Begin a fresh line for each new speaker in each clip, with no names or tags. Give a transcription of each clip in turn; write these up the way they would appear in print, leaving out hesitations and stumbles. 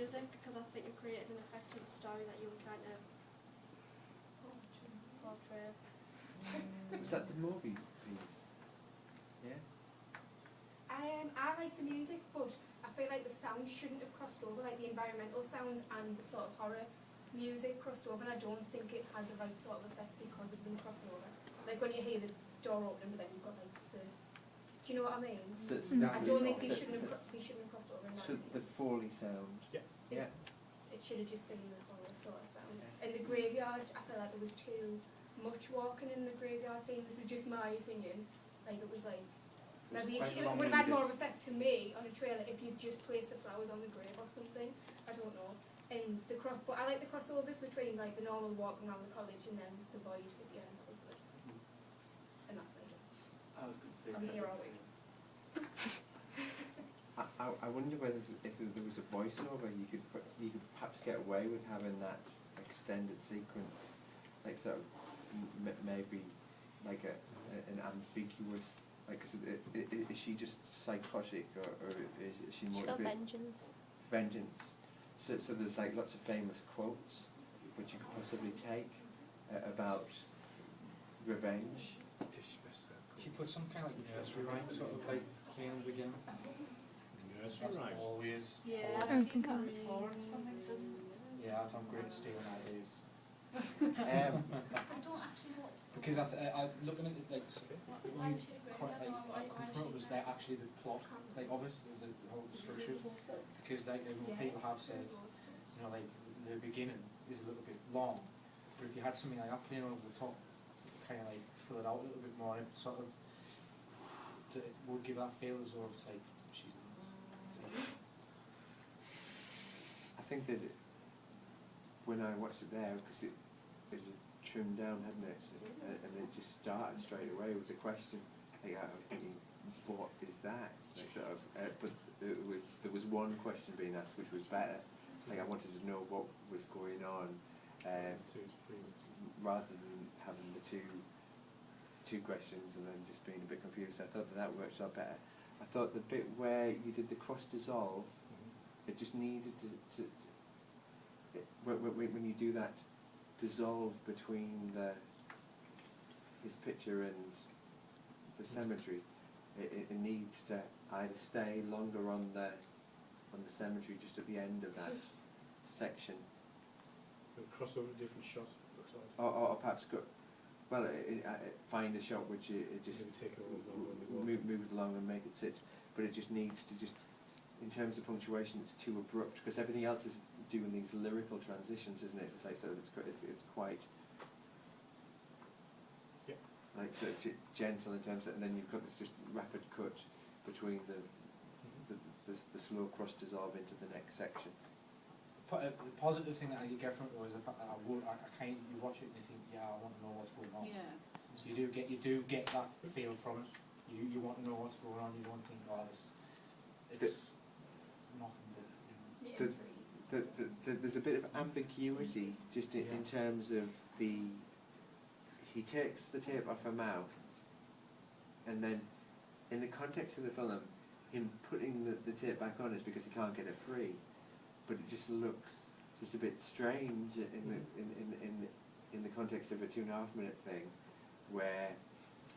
music because I think it created an effect to the story that you were trying to portray.
Was that the movie piece? Yeah.
I like the music, but I feel like the sound shouldn't have crossed over, like the environmental sounds and the sort of horror music crossed over, and I don't think it had the right sort of effect because of them crossing over. Like when you hear the door opening, but then you've got like the... Do you know what I mean?
So
I don't think they shouldn't have crossed over in that
So
way.
the Foley sound.
Yeah.
Yeah.
It should have just been the horror sort of sound. In the graveyard, I feel like there was too much walking in the graveyard scene. This is just my opinion. Like it was like... Maybe if it would have had more of effect to me on a trailer if you'd just placed the flowers on the grave or something. I don't know. And but I like the crossovers between like the normal walking around the college and then the void at the end. That was good. And that's it.
I was going to say.
I'm here all week.
I wonder whether if there was a voiceover you could perhaps get away with having that extended sequence, like sort of maybe like an ambiguous. Like, is she just psychotic, or is she
She's
motivated?
got vengeance.
Vengeance. So there's like lots of famous quotes which you could possibly take about revenge.
If you put some kind of like nursery rhyme sort of like playing in the beginning.
Nursery
That's
rhyme.
always.
Yeah,
I don't think I've
before or something.
Yeah, that's I'm great at stealing ideas.
I don't actually know.
Because I looking at it like when you confront was like actually the plot like of it, the whole structure. Because like people have said, you know, like the beginning is a little bit long, but if you had something like that playing over the top, kind of like fill it out a little bit more, it sort of it would give that feel as though it's like she's nuts.
I think that when I watched it there, because it was trimmed down, hadn't it? And it just started straight away with the question. Like, I was thinking, what is that? Like, so I was, but there was one question being asked which was better. Like, I wanted to know what was going on, rather than having the two questions and then just being a bit confused. I thought that worked out better. I thought the bit where you did the cross dissolve, it just needed to when you do that dissolve between his picture and the cemetery, it needs to either stay longer on the cemetery just at the end of that section,
Cross over a different shot.
or perhaps go. Well, find a shot which it just
Maybe take it over
move it along and make it sit, but it just needs to just, in terms of punctuation, it's too abrupt because everything else is doing these lyrical transitions, isn't it? It's like, so it's quite like sort of gentle in terms of, and then you've got this just rapid cut between the slow cross dissolve into the next section.
The positive thing that I get from it was the fact that you watch it and you think, yeah, I want to know what's going on.
Yeah.
So you do get that feel from it. You want to know what's going on. You don't think, oh, it's nothing but, you know.
There's a bit of ambiguity just in terms of he takes the tape off her mouth, and then in the context of the film, him putting the tape back on is because he can't get it free, but it just looks just a bit strange in the context of a 2.5 minute thing, where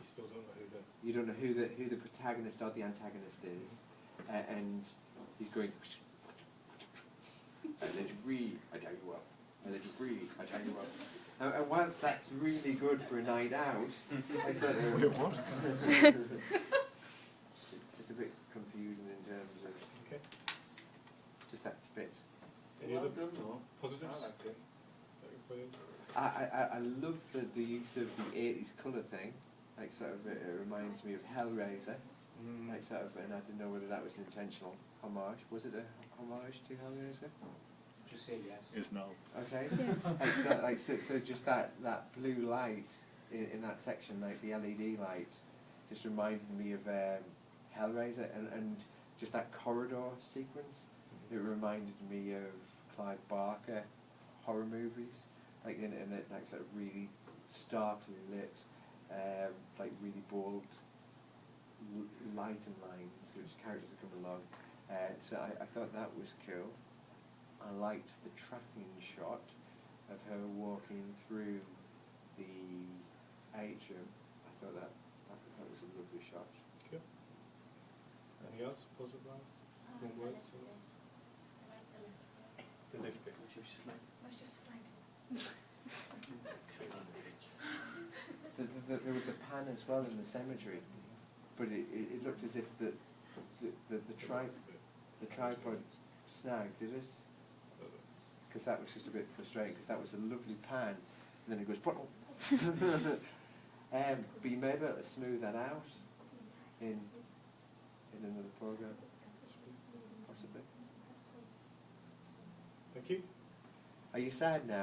You still don't know who
you don't know who the protagonist or the antagonist is, and he's going. And it's really, I tell you what. And it's really, I tell you what. And whilst that's really good for a night out, I sort of,
what?
it's just a bit confusing in terms of
Okay.
just that bit.
Any
Well
other
done, though.
positives?
I liked it.
I love the use of the 80s colour thing. Like sort of, it reminds me of Hellraiser. Like sort of, and I didn't know whether that was an intentional homage. Was it a homage to Hellraiser?
Just say yes.
Is now.
Okay.
Yes.
So just that blue light in that section, like the LED light, just reminded me of Hellraiser, and just that corridor sequence. It reminded me of Clive Barker horror movies, like in it, like sort of really starkly lit, like really bold light and lines, which characters are coming along. So I thought that was cool. I liked the tracking shot of her walking through the atrium. I thought that was a lovely shot.
Cool. Anything else? Positive lines? One word? The lift bit.
She was just like,
That's just like,
There was a pan as well in the cemetery, but it looked as if the tripod snagged, did it? Because that was just a bit frustrating, because that was a lovely pan, and then it goes, but you may be able to smooth that out in another programme, possibly.
Thank you.
Are you sad now?